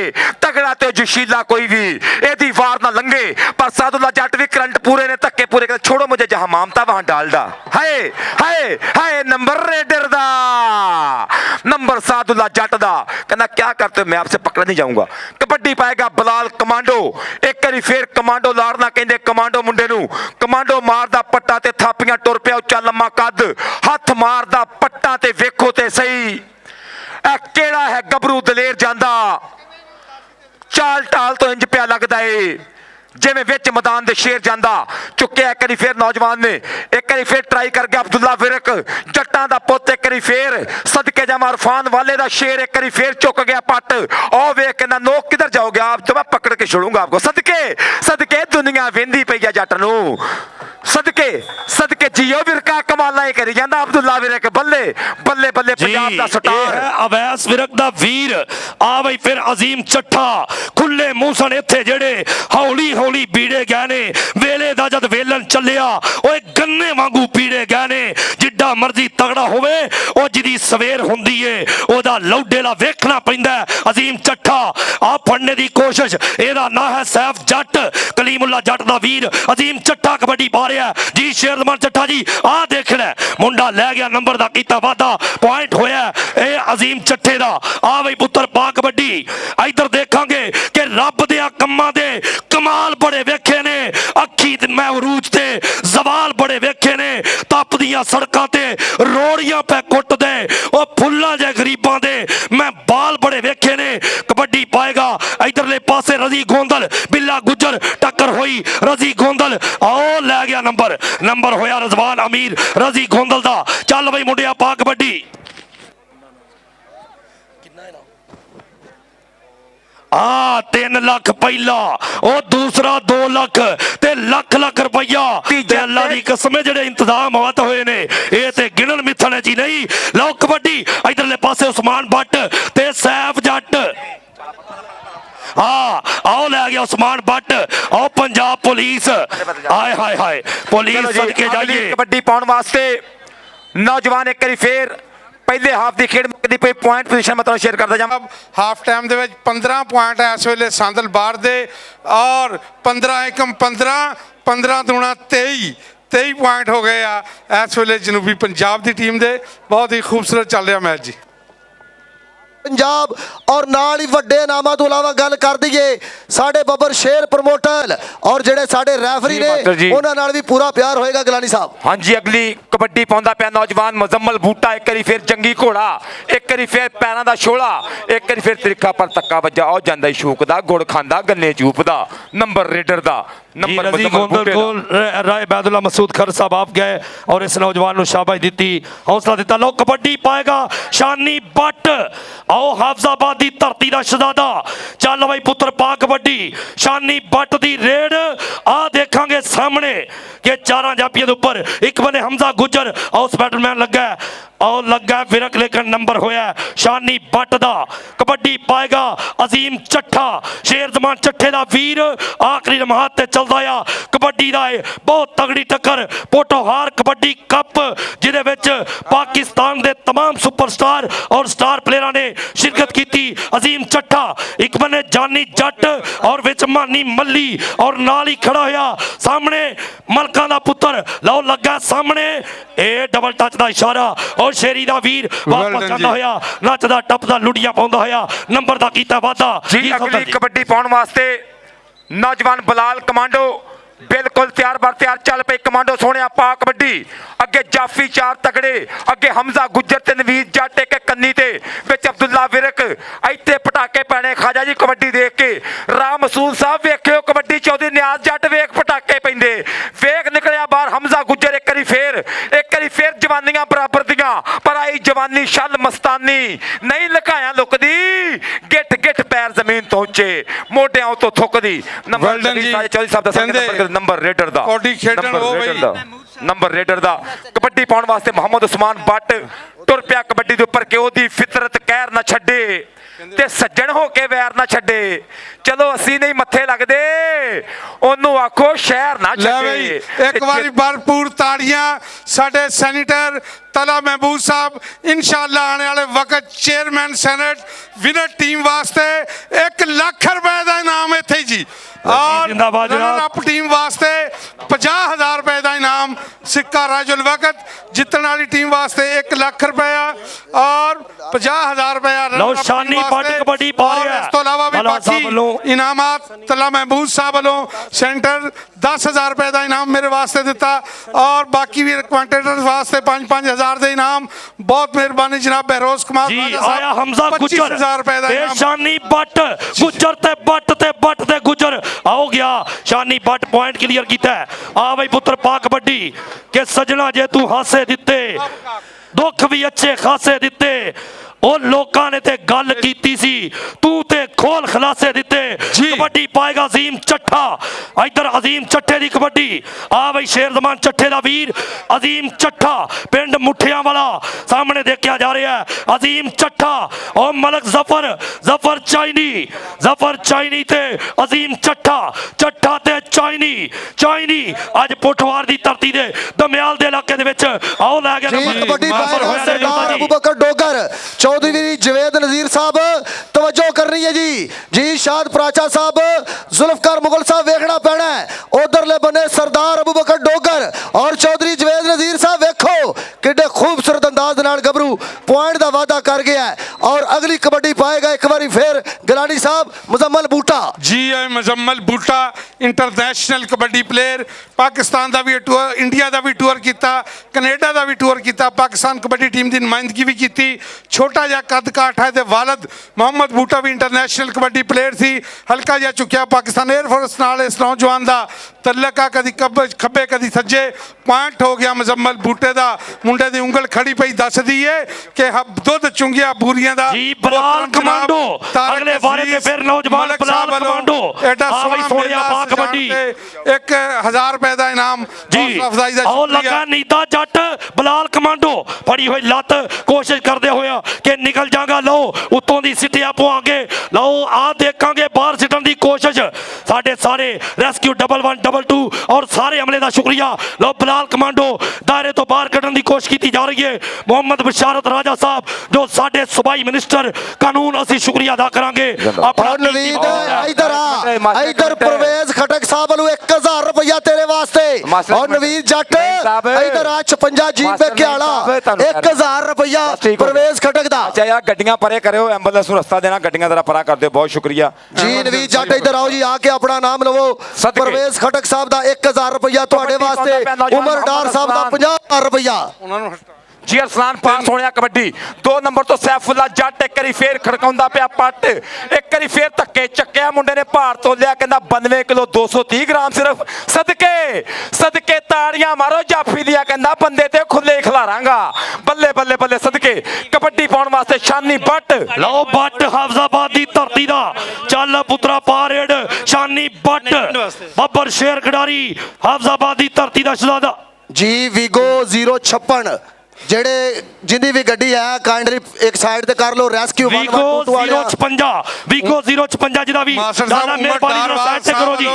तगड़ा ते जोशीला कोई भी एदी वार ना लंघे पर सादुल्ला जट भी करंट पूरे ने धक्के पूरे कर छोड़ो मुझे जहां मामता वहां डालदा हाय नंबर रेडर दा नंबर सादुल्ला जट दा कहना क्या करते हो मैं आपसे पकड़ नहीं जाऊंगा कबड्डी पाएगा बिलाल कमांडो एक बारी फिर कमांडो लाड़ना कहंदे कमांडो मुंडे नू कमांडो मारदा पट्टा ते थापियां टुर पिया उच्चा लम्मा कद हथ मारदा पट्टा ते वेखो ते सही ए केड़ा है गबरू दलेर जांदा चाल टाल तो इंज पिया लगदा है ਜਿਵੇਂ ਵਿੱਚ ਮੈਦਾਨ ਦੇ ਸ਼ੇਰ ਜਾਂਦਾ ਚੁੱਕਿਆ। ਇੱਕ ਵਾਰੀ ਫੇਰ ਨੌਜਵਾਨ ਨੇ ਇੱਕ ਵਾਰੀ ਫੇਰ ਟਰਾਈ ਕਰ ਗਿਆ ਅਬਦੁੱਲਾ ਵਿਰਕ ਜੱਟਾਂ ਦਾ ਪੁੱਤ। ਇੱਕ ਵਾਰੀ ਫੇਰ ਸਦਕੇ ਜਾਵਾਂ ਇਰਫਾਨ ਵਾਲੇ ਦਾ ਸ਼ੇਰ ਇੱਕ ਵਾਰੀ ਫੇਰ ਚੁੱਕ ਗਿਆ ਪੱਟ। ਉਹ ਵੇਖ ਕੇ ਨਾ ਨੋਕ ਕਿਧਰ ਜਾਓਗੇ ਆਪ तो मैं पकड़ के छोड़ूंगा आपको। सदके सदके दुनिया वेंदी पई है जट नू। सदके सदके जियो विरका कमाला ही करी जांदा अब्दुल्ला विरक। बल्ले बल्ले बल्ले पंजाब दा स्टार अवैस विरक दा वीर आ बई फिर अजीम चट्ठा खुले मूंह सन इत्थे जेड़े हौली हौली बीड़े गए ने। वेले दा जद वेलन चलिया ओए गन्ने वांगू पीड़े गए ने। जिड्डा मर्जी तगड़ा होवे ओ जिदी सवेर हुंदी है ओदा लौडेला वेखना पैंदा। अजीम चट्ठा आ फड़ने दी कोशिश एदा ना है सैफ जट कलीमुल्ला जट दा वीर अजीम चट्ठा कबड्डी पा रहा जी। शेरदमान चट्ठा जी आ देखना मुंडा लै गया नंबर दा कीता वादा पॉइंट होया ए अजीम चट्ठे दा। आ बई पुत्र पा कबड्डी इधर देखांगे कि रब दे कम्मां दे कमाल बड़े वेखे ने। अखी मैं उरूज ते जवाल बड़े वेखे ने। तपदियां सड़कां ते रोड़ियां पे कुट दे ओ फुल्लां जे गरीबां दे मैं बाल बड़े वेखे ने। कबड्डी पाएगा इधरले पासे रजी गोंदल बिल्ला गुजर टक्कर हुई रजी गोंदल आओ लै गया नंबर। नंबर होया रजवान अमीर रजी गोंदल दा। चल बई मुंडिया पा कबड्डी। आ 3 लाख पहला ओ दूसरा 2 लाख ते लख लख रुपया ते अल्लाह दी कसम है जेड़े इंतजाम होत होए ने ए ते गिणन मिथने ची नहीं। लो कबड्डी इधरले पासे उस्मान भट्ट ते सैफ जट। हाँ आओ लै गया उस्मान भट्ट आओ पंजाब पुलिस हाय हाय हाय पुलिस सदके जाइए। कबड्डी पाउण वास्ते नौजवान एक बारी फेर पहले हाफ की खेड मुकदी पई पॉइंट पोजीशन मतलब शेयर करता जावां। ਹਾਫ ਟਾਈਮ ਦੇ ਵਿੱਚ 15 ਪੁਆਇੰਟ ਇਸ ਵੇਲੇ ਸੰਦਲ ਬਾੜ ਦੇ ਔਰ 15 ਏਕਮ 15 15 ਦੂਣਾ 23 ਪੁਆਇੰਟ ਹੋ ਗਏ ਆ ਇਸ ਵੇਲੇ ਜਨੂਬੀ ਪੰਜਾਬ ਦੀ ਟੀਮ ਦੇ। ਬਹੁਤ ਹੀ ਖੂਬਸੂਰਤ ਚੱਲ ਰਿਹਾ ਮੈਚ ਜੀ। पंजाब और नाल ही वड्डे नामां तो इलावा गल कर दईए साडे बब्बर शेर प्रमोटर और जेडे साडे रैफरी ने उन्हां नाल भी पूरा प्यार होएगा गिलानी साहब। हाँ जी अगली कबड्डी पाउंदा पिया नौजवान मुजम्मल बूटा। एक बारी फिर जंगी घोड़ा एक बारी फिर पैरां दा शोला एक बारी फिर तरीका पर तक्का वजा ओ जांदा शूक दा गुड़ खांदा गन्ने चूपदा नंबर रेडर दा। नंबर राय बैदुल्ला मसूद खर साहब आप गए और इस नौजवान को शाबाश दी हौसला दिता। लो कबड्डी पाएगा शानी बट आओ हाफजाबाद की धरती का शहजादा। चल भाई पुत्र पा कबड्डी शानी बट की रेड आ देखांगे सामने के 4 जापियों के ऊपर एक बने हमजा गुजर आओ स्पैटरमैन लगा और लगा विरक लेकिन नंबर होया शानी बट दा। कबड्डी पाएगा अजीम चट्ठा शेर जमान चट्ठे दा वीर आखिरी लम्हात ते चलदा आ। कबड्डी दा बहुत तगड़ी टक्कर पोटोहार कबड्डी कप जिहदे विच पाकिस्तान दे तमाम सुपरस्टार और स्टार प्लेयरां ने शिरकत की। अजीम चट्ठा एक बने जानी जट और विच मानी मल्ली और नाल ही खड़ा होया सामने मलकां दा पुत्र लो लगा सामने ए डबल टच दा इशारा और शेरी दा वीर वापस जांदा होया नचदा टपदा लुड़ियां पाउंदा होया नंबर दा कीता वादा जी। अगली कबड्डी पाउण वास्ते नौजवान बलाल कमांडो बिल्कुल तैयार बर तैयार चल पे। कमांडो सोने पा कबड्डी अगे जाफी 4 तगड़े अगे हमजा गुजर ते नवीर जट एक कन्नी ते विच अब्दुल्ला विरक इत्थे पटाके पैने। खाजा जी कबड्डी देख के राम मसूद साहब वेखियो कबड्डी चौधरी न्याज जट वेख पटाके पैंदे वेख निकलिया बाहर हमजा गुजर एक बारी फिर जवानियां बराबर दियां पर आई जवानी शल मस्तानी नहीं लकाया लुकदी गिट गिट पैर जमीन तो उच्चे मोटियां तो थुकदी। नंबर चौधरी साहब दा नंबर रेडर दा नंबर रेडर दा। कबड्डी पाउण वास्ते मोहम्मद उस्मान भट्ट तुर पिया कबड्डी दे उपर कि ओदी फितरत कहर ना छड्डे ते सज्जन हो के वैर ना छड्डे। चलो असी नहीं मत्थे लगदे ओनू आखो शहर ना छड्डे। एक बारी भरपूर ताड़ियां साडे सैनिटर तला महबूब साहब इंशाअल्लाह आने वाले वक्त चेयरमैन सेनेट विनर टीम वास्ते 1 लाख रुपए का इनाम इत्थे जी और रनर अप टीम वास्ते 50,000 रुपए का इनाम सिक्का राजुल वक्त जितने वाली टीम वास्ते 1 लाख रुपया और 50,000 रुपया इस तो अलावा भी बाकी इनामात तला महबूब साहब वालों सेंटर 10,000 रुपए का इनाम मेरे वास्ते दिता और बाकी भी कमेंटेटर्स वास्ते 5-5 दे इनाम। बहुत मेहरबानी जनाब बहरोज कुमार आया हमजा गुजर 25,000 रुपए का इनाम। शानी बट गुजर ते बट ते गुजर आओ गया शानी बट पॉइंट क्लियर किया आ बई पुत्र पा कबड्डी के सजना जे तू हासे दिते दुख भी अच्छे खासे दिते ਉਹ ਲੋਕਾਂ ਨੇ ਤੇ ਗੱਲ ਕੀਤੀ ਸੀ ਤੂੰ ਤੇ ਖੋਲ ਖਲਾਸੇ ਦਿੱਤੇ ਕਬੱਡੀ ਪਾਏਗਾ ਅਜ਼ੀਮ ਚੱਠਾ ਇਧਰ ਅਜ਼ੀਮ ਚੱਠੇ ਦੀ ਕਬੱਡੀ ਆ ਬਈ ਸ਼ੇਰ ਜ਼ਮਾਨ ਚੱਠੇ ਦਾ ਵੀਰ ਅਜ਼ੀਮ ਚੱਠਾ ਪਿੰਡ ਮੁੱਠਿਆਂ ਵਾਲਾ ਸਾਹਮਣੇ ਦੇਖਿਆ ਜਾ ਰਿਹਾ ਅਜ਼ੀਮ ਚੱਠਾ ਉਹ ਮਲਕ ਜ਼ਫਰ ਚਾਈਨੀ ਤੇ ਅਜ਼ੀਮ ਚੱਠਾ ਤੇ ਚਾਈਨੀ ਅੱਜ ਪੋਠਵਾਰ ਦੀ ਧਰਤੀ ਦੇ ਦਮਿਆਲ ਦੇ ਇਲਾਕੇ ਦੇ ਵਿੱਚ ਆਓ ਲੈ ਗਿਆ ਜੀ ਕਬੱਡੀ ਪਾਏਗਾ ਸਰਦਾਰ ਅਬੂ ਬਕਰ ਡੋਗਰ चौधरी जवेद नजीर साहब तवज्जो करनी है जी शाद प्राचा साहब जुल्फकार मुगल साहब वेखना पैना है उधरले बने सरदार अबू बकर डोगर और चौधरी जवेद नजीर साहब वेखो किड्डे खूबसूरत अंदाज नाल गबरू पॉइंट का वादा कर गया है और अगली कबड्डी पाएगा एक बार फिर गिलानी साहब मुजम्मल बूटा जी मुजम्मल बूटा इंटरनेशनल कबड्डी प्लेयर पाकिस्तान का भी टूर इंडिया का भी टूर किया कनेडा का भी टूर किया पाकिस्तान कबड्डी टीम की नुमाइंदगी भी की छोटा जिहा कद काठ है वालद मोहम्मद बूटा भी इंटरनेशनल कबड्डी प्लेयर सी हल्का जिहा चुक्या पाकिस्तान एयरफोर्स नाल इस नौजवान का तल्लक आ कदी खब्बे कदी सज्जे पॉइंट हो गया मुजम्मल बूटे का मुंडे की उंगल खड़ी पई दसदी है कि दुध चुंगिया बूरियां दा जी बलाल कमांडो अगले बारे में फिर नौजवान बलाल कमांडो एडा सोहणा पा कबड्डी 1000 रुपए का इनाम जी अफजाई दा और लगा नीता जट बलाल कमांडो फड़ी हुई लत कोशिश करते हुए कि निकल जागा लो उतों दी सिटिया पवांगे लो आ देखांगे बाहर सिटन दी कोशिश साडे सारे रेस्क्यू 1112 और सारे अमले का शुक्रिया लो बलाल कमांडो दायरे तो बाहर कढ़न की कोशिश की जा रही है मोहम्मद बशारत राजा साहब जो साडे सूबाई मिनिस्टर कानून असी शुक्रिया अदा करांगे इधर परवेज खटक साहब वालों 1000 रुपया तेरे वास्ते और नवीद जट इधर आ 56 जीप पे क्याला 1000 रुपया परवेज खटक दा अच्छा यार गड्डियां परे करो एंबुलेंस ਨੂੰ ਰਸਤਾ ਦੇਣਾ ਗੱਡੀਆਂ ਦਾ ਪਰਾ ਕਰਦੇ ਬਹੁਤ ਸ਼ੁਕਰੀਆ जी नवीद जट इधर आओ जी आके अपना नाम लवो परवेज खटक साहब दा 1000 रुपया ਤੁਹਾਡੇ ਵਾਸਤੇ ਉਮਰ ਡਾਰ ਸਾਹਿਬ ਦਾ 50000 रुपया ਉਹਨਾਂ ਨੂੰ ਜੀ ਅਰਸਲਾਨ ਪਾਸ ਹੋਣਿਆ ਕਬੱਡੀ 2 ਨੰਬਰ ਤੋਂ ਸੈਫੁੱਲਾ ਜੱਟ ਇੱਕ ਵਾਰੀ ਫੇਰ ਖੜਕਾਉਂਦਾ ਪਿਆ ਪੱਟ ਇੱਕ ਵਾਰੀ ਫੇਰ ਧੱਕੇ ਚੱਕਿਆ ਮੁੰਡੇ ਨੇ ਭਾਰ ਤੋਲਿਆ ਕਹਿੰਦਾ 92 ਕਿਲੋ 230 ਗ੍ਰਾਮ ਸਿਰਫ ਸਦਕੇ ਤਾੜੀਆਂ ਮਾਰੋ ਜਾਫੀ ਦੀਆਂ ਕਹਿੰਦਾ ਬੰਦੇ ਤੇ ਖੁੱਲੇ ਖਿਲਾਰਾਂਗਾ ਬੱਲੇ ਬੱਲੇ ਸਦਕੇ ਕਬੱਡੀ ਪਾਉਣ ਵਾਸਤੇ ਸ਼ਾਨੀ ਬੱਟ ਲਓ ਬੱਟ ਹਾਫਜ਼ਾਬਾਦ ਦੀ ਧਰਤੀ ਦਾ ਚੱਲ ਪੁੱਤਰਾ ਪਾਰੇਡ ਸ਼ਾਨੀ ਬੱਟ ਬੱਬਰ ਸ਼ੇਰ ਖਿਡਾਰੀ ਹਾਫਜ਼ਾਬਾਦ ਦੀ ਧਰਤੀ ਦਾ ਸ਼ਹਜ਼ਾਦਾ जी विगो 056 ਜਿਹੜੇ ਜਿੰਦੀ ਵੀ ਗੱਡੀ ਹੈ ਕਾਈਂਡਲੀ ਇੱਕ ਸਾਈਡ ਤੇ ਕਰ ਲਓ ਰੈਸਕਿਊ ਵੀਗੋ 056 ਵੀਗੋ 056 ਜਿਹਦਾ ਵੀ ਦਾਦਾ ਮਿਹਰਬਾਨੀ ਨਾਲ ਸਾਈਡ ਤੇ ਕਰੋ ਜੀ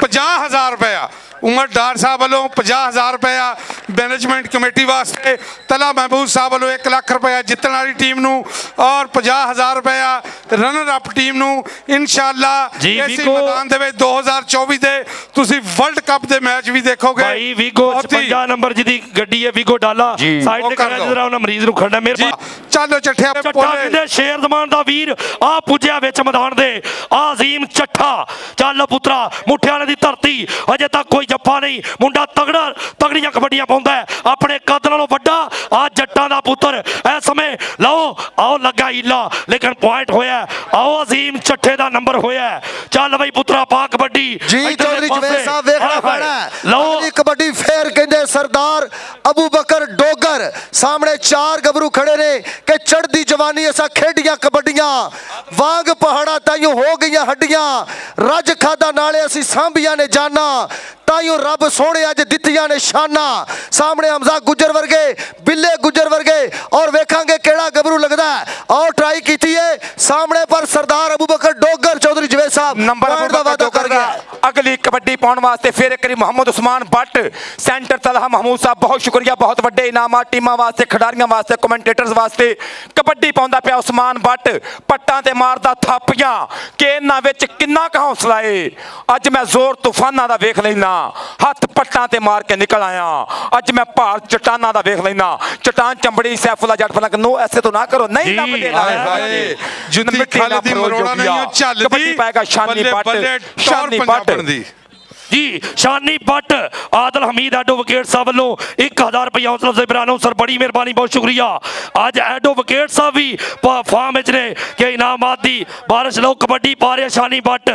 50000 रुपया उमर डार साहब वालों 50000 रुपया मैनेजमेंट कमेटी वास्ते तला महबूब साहब वालों 1 लाख रुपया जितने वाली टीम नू और 50000 रुपया रनर अप टीम नू इंशाअल्लाह इसी मैदान दे विच 2024 दे तुसी वर्ल्ड कप दे मैच भी देखोगे भाई वीगो 56 नंबर जिहदी गड्डी है वीगो डाला साइड ते करा जरा उन्हें मरीज नू खड़ना मेहरबानी चलो चट्ठिया ਕਹਿੰਦੇ ਸ਼ੇਰ ਜ਼ਮਾਨ ਦਾ ਵੀਰ ਆ ਪੁੱਜਿਆ ਵਿੱਚ ਮੈਦਾਨ ਦੇ ਆਜ਼ੀਮ ਚੱਠਾ ਚੱਲ ਪੁੱਤਰਾ ਮੁੱਠਿਆਂ ਦੀ ਧਰਤੀ ਅਜੇ ਤੱਕ ਕੋਈ ਜੱਫਾ ਨਹੀਂ ਮੁੰਡਾ ਤਗੜੀਆਂ ਕਬੱਡੀਆਂ ਪਾਉਂਦਾ ਆਪਣੇ ਕੱਦ ਨਾਲੋਂ ਵੱਡਾ ਆ ਜੱਟਾਂ ਦਾ ਪੁੱਤਰ ਇਸ ਸਮੇਂ ਲਓ ਆਓ ਲੱਗਾ ਹੀਲਾ ਲੇਕਿਨ ਪੁਆਇੰਟ ਹੋਇਆ ਆਓ ਅਜ਼ੀਮ ਚੱਠੇ ਦਾ ਨੰਬਰ ਹੋਇਆ ਚੱਲ ਬਈ ਪੁੱਤਰਾ ਪਾ ਕਬੱਡੀ ਜੀ ਚੌਧਰੀ ਜਵੇਦ ਸਾਹਿਬ ਵੇਖਣਾ ਪੈਣਾ ਲਓ ਇਹ ਕਬੱਡੀ ਫੇਰ ਕਹਿੰਦੇ ਸਰਦਾਰ ਅਬੂ ਬਕਰ ਡੋਗਰ ਸਾਹਮਣੇ 4 ਗੱਭਰੂ ਖੜੇ ਨੇ ਕਿ ਚੜ੍ਹਦੀ ਜਵਾਨੀ ਅਸਾਂ ਖੇਡੀਆਂ ਕਬੱਡੀਆਂ ਵਾਂਗ ਪਹਾੜਾ ਤਾਈਓ ਹੋ ਗਈਆਂ ਹੱਡੀਆਂ ਰੱਜ ਖਾਦਾ ਨਾਲੇ ਅਸੀਂ ਸਾਂਭੀਆਂ ਨੇ ਜਾਨਾਂ ताइयों रब सोने अज दित्तियां ने शाना सामने हमजा गुजर वर्गे बिल्ले गुजर वर्गे और वेखांगे केड़ा गबरू लगदा है और ट्राई कीती है सामने पर सरदार अबू बकर डोगर चौधरी जवेद साहब नंबर दा वादा कर गया अगली कबड्डी पाउण वास्ते फिर एक बारी मोहम्मद उस्मान भट्ट सेंटर तलहा महमूद साहब बहुत शुक्रिया बहुत वड्डे इनामात टीमां वास्ते खिडारियां वास्ते कमेंटेटर्स वास्ते कबड्डी पाउंदा पिया उस्मान भट्ट पट्टां ते मारदा थापियां कि इन्हां विच किन्ना क हौसला है अज मैं जोर तूफानां दा वेख लैना हथ पट्टां ते मार के निकल आया अज मैं भार चट्टाना दा वेख लेना चट्टान चंबड़ी सैफुल्ला जट फला नो ऐसे तो ना करो नहीं लब दे जुत्ती खाली दी मरोड़ा नहीं चलदी कबड्डी पाएगा शानी बट जी शानी बट आदल हमीद एडवोकेट साहब वालों 1000 रुपया हौसला से इमरान सर बड़ी मेहरबानी बहुत शुक्रिया आज एडवोकेट साहब भी फार्म विच ने कि इनामात दी बारिश लो कबड्डी पा रहे शानी बट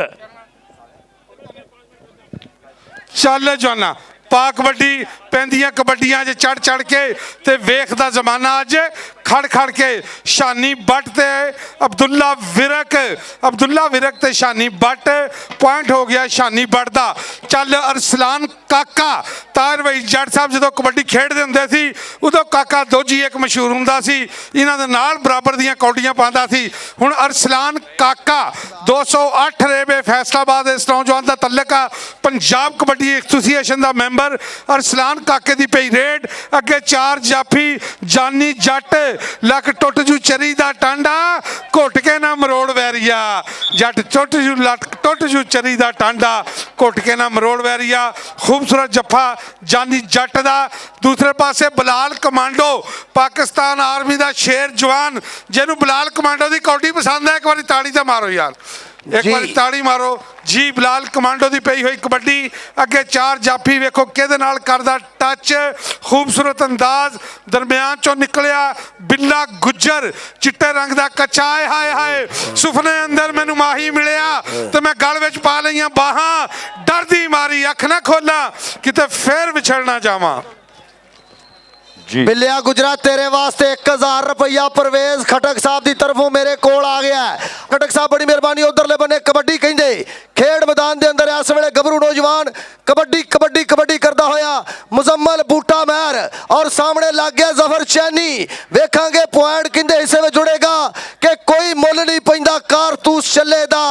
ਚੱਲ ਜਵਾਨਾ ਪਾ ਕਬੱਡੀ ਪੈਂਦੀਆਂ ਕਬੱਡੀਆਂ 'ਚ ਚੜ ਕੇ ਤੇ ਵੇਖਦਾ ਜ਼ਮਾਨਾ ਅੱਜ ਖੜ ਕੇ ਸ਼ਾਨੀ ਬੱਟ ਤੇ ਅਬਦੁੱਲਾ ਵਿਰਕ ਤੇ ਸ਼ਾਨੀ ਬੱਟ ਪੁਆਇੰਟ ਹੋ ਗਿਆ ਸ਼ਾਨੀ ਬੱਟ ਦਾ। ਚੱਲ ਅਰਸਲਾਨ ਕਾਕਾ ਤਾਰ ਵਈ ਜੱਟ ਸਾਹਿਬ ਜਦੋਂ ਕਬੱਡੀ ਖੇਡਦੇ ਹੁੰਦੇ ਸੀ ਉਦੋਂ ਕਾਕਾ ਦੋਜੀ ਇੱਕ ਮਸ਼ਹੂਰ ਹੁੰਦਾ ਸੀ, ਇਹਨਾਂ ਦੇ ਨਾਲ ਬਰਾਬਰ ਦੀਆਂ ਕੌਡੀਆਂ ਪਾਉਂਦਾ ਸੀ। ਹੁਣ ਅਰਸਲਾਨ ਕਾਕਾ 208 ਰੇਵੇ ਫੈਸਲਾਬਾਦ ਇਸ ਨੌਜਵਾਨ ਦਾ ਤਲਕ ਆ, ਪੰਜਾਬ ਕਬੱਡੀ ਐਸੋਸੀਏਸ਼ਨ ਦਾ ਮੈਂਬਰ ਅਰਸਲਾਨ ਕਾਕੇ ਦੀ ਪਈ ਰੇਡ ਅੱਗੇ 4 ਜਾਫੀ ਜਾਨੀ ਜੱਟ ਲੱਕ ਟੁੱਟ ਜੂ ਚਰੀ ਦਾ ਟਾਂਡਾ ਘੁੱਟ ਕੇ ਨਾ ਮਰੋੜ ਵੈਰੀਆ ਜੱਟ ਟੁੱਟ ਜੂ ਚਰੀ ਦਾ ਟਾਂਡਾ ਘੁੱਟ ਕੇ ਨਾ ਮਰੋੜ ਵੈਰੀਆ। ਖੂਬਸੂਰਤ ਜੱਫਾ ਜਾਨੀ ਜੱਟ ਦਾ। ਦੂਸਰੇ ਪਾਸੇ ਬਲਾਲ ਕਮਾਂਡੋ ਪਾਕਿਸਤਾਨ ਆਰਮੀ ਦਾ ਸ਼ੇਰ ਜਵਾਨ, ਜਿਹਨੂੰ ਬਲਾਲ ਕਮਾਂਡੋ ਦੀ ਕੌਡੀ ਪਸੰਦ ਹੈ, ਇੱਕ ਵਾਰੀ ਤਾੜੀ ਤਾਂ ਮਾਰੋ ਯਾਰ, ਇੱਕ ਵਾਰੀ ਤਾੜੀ ਮਾਰੋ ਜੀ। ਬਲਾਲ ਕਮਾਂਡੋ ਦੀ ਪਈ ਹੋਈ ਕਬੱਡੀ ਅੱਗੇ 4 ਜਾਫੀ ਵੇਖੋ ਕਿਹਦੇ ਨਾਲ ਕਰਦਾ ਟੱਚ, ਖੂਬਸੂਰਤ ਅੰਦਾਜ਼ ਦਰਮਿਆਨ ਚੋਂ ਨਿਕਲਿਆ ਬਿੱਲਾ ਗੁੱਜਰ ਚਿੱਟੇ ਰੰਗ ਦਾ ਕੱਚਾ। ਹਾਏ ਸੁਪਨੇ ਅੰਦਰ ਮੈਨੂੰ ਮਾਹੀ ਮਿਲਿਆ ਤੇ ਮੈਂ ਗਲ ਵਿੱਚ ਪਾ ਲਈਆਂ ਬਾਹਾਂ, ਡਰਦੀ ਮਾਰੀ ਅੱਖ ਨਾ ਖੋਲਾਂ ਕਿਤੇ ਫੇਰ ਵਿਛੜ ਨਾ ਜਾਵਾਂ। ਬਿੱਲਿਆ ਗੁਜਰਾ ਤੇਰੇ ਵਾਸਤੇ 1000 ਰੁਪਇਆ परवेज खटक साहब की तरफों मेरे कोल आ गया है। खटक साहब बड़ी मेहरबानी। उधरले बने कबड्डी कहते खेड मैदान के अंदर इस वेले गभरू नौजवान कबड्डी करता होया मुजम्मल बूटा महर और सामने लग गया जफर चैनी। वेखांगे पॉइंट किंदे हिस्से में जुड़ेगा कि कोई मुल नहीं पैंदा कारतूस चले दा।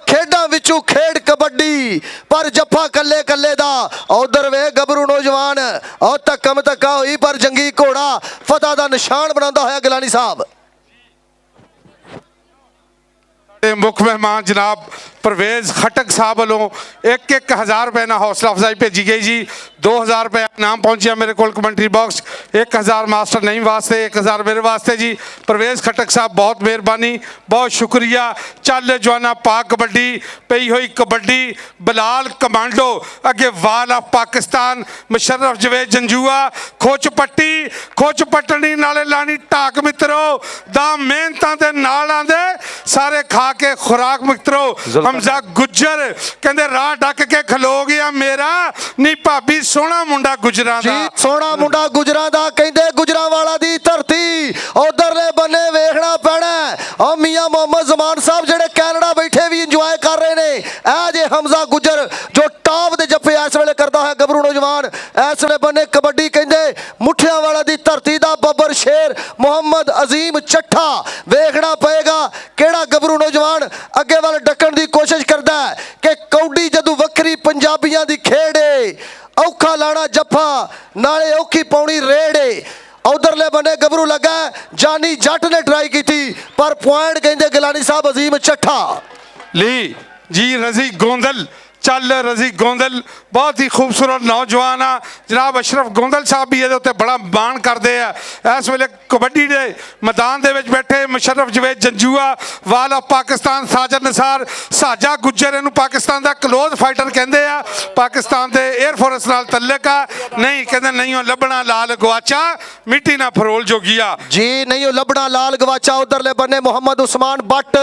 खेडा विचों खेड कबड्डी पर जफा कल्ले दा। उधर वे गभरू नौजवान और धक्का हुई पर जंगी घोड़ा फतह दा निशान बनाता होया गिलानी साहब। मुख मेहमान जनाब परवेज खटक साहब वालों 1-1000 रुपए ना हौसला अफजाई भेजी गई जी। 2000 रुपए नाम पहुंचा मेरे को कमेंट्री बॉक्स। 1000 मास्टर नहीं वास्ते, 1000 मेरे वास्ते जी। परवेज खटक साहब बहुत मेहरबानी, बहुत शुक्रिया। चल जवाना पा कबड्डी पई हुई कबड्डी बलाल कमांडो अगे वाल ऑफ पाकिस्तान मुशर्रफ जवेद जंजुआ खोच पट्टनी नाले लानी ढाक मित्रो दा मेहनतां दे नाल आंदे सारे खा के खुराक मित्रो। हमजा गुज्जर कहते राह डक के खलो गया मेरा नी भाभी सोहना मुंडा गुजरां दा। सोहना मुंडा गुजरां दा कहते गुजरां वाला दी धरती उधरले बन्ने वेखना पैना। और मियां मोहम्मद जमान साहब जेडे कैनेडा बैठे भी इंजॉय कर रहे ने। ए जे हमजा गुज्जर जो टॉप दे जप्पे इस वेले करदा है गभरू नौजवान। इस वेले बन्ने कबड्डी कहते मुठियां वाला दी धरती दा बब्बर शेर मोहम्मद अजीम चट्ठा। वेखना पएगा केड़ा गभरू नौजवान अगे वाल डकण दी कोशिश करता है कि कौडी जदों वक्री पंजाबियां दी खेड़ औखा लाना जफा नाले औखी पाउनी रेड़। उधरले बने गभरू लगा जानी जट ने ट्राई की थी पर पॉइंट कहते गिलानी साहब अजीम चट्ठा ली जी। रजी गोंदल चल रजी गोंदल बहुत ही खूबसूरत नौजवान आ जनाब अशरफ गोंदल साहब भी ये बड़ा माण करते हैं। इस वेले कबड्डी के मैदान दे विच बैठे मुशर्रफ जवेद जंजुआ वाल ऑफ पाकिस्तान साजद निसार साजा गुज्जर इनू पाकिस्तान का क्लोज फाइटर कहते हैं। पाकिस्तान के एयरफोर्स नाल तल्लक आ नहीं कहते नहीं लभना लाल गवाचा मिट्टी ना फरोल जोगिया जी नहीं लभना लाल गवाचा। उधरले बने मोहम्मद उस्मान बट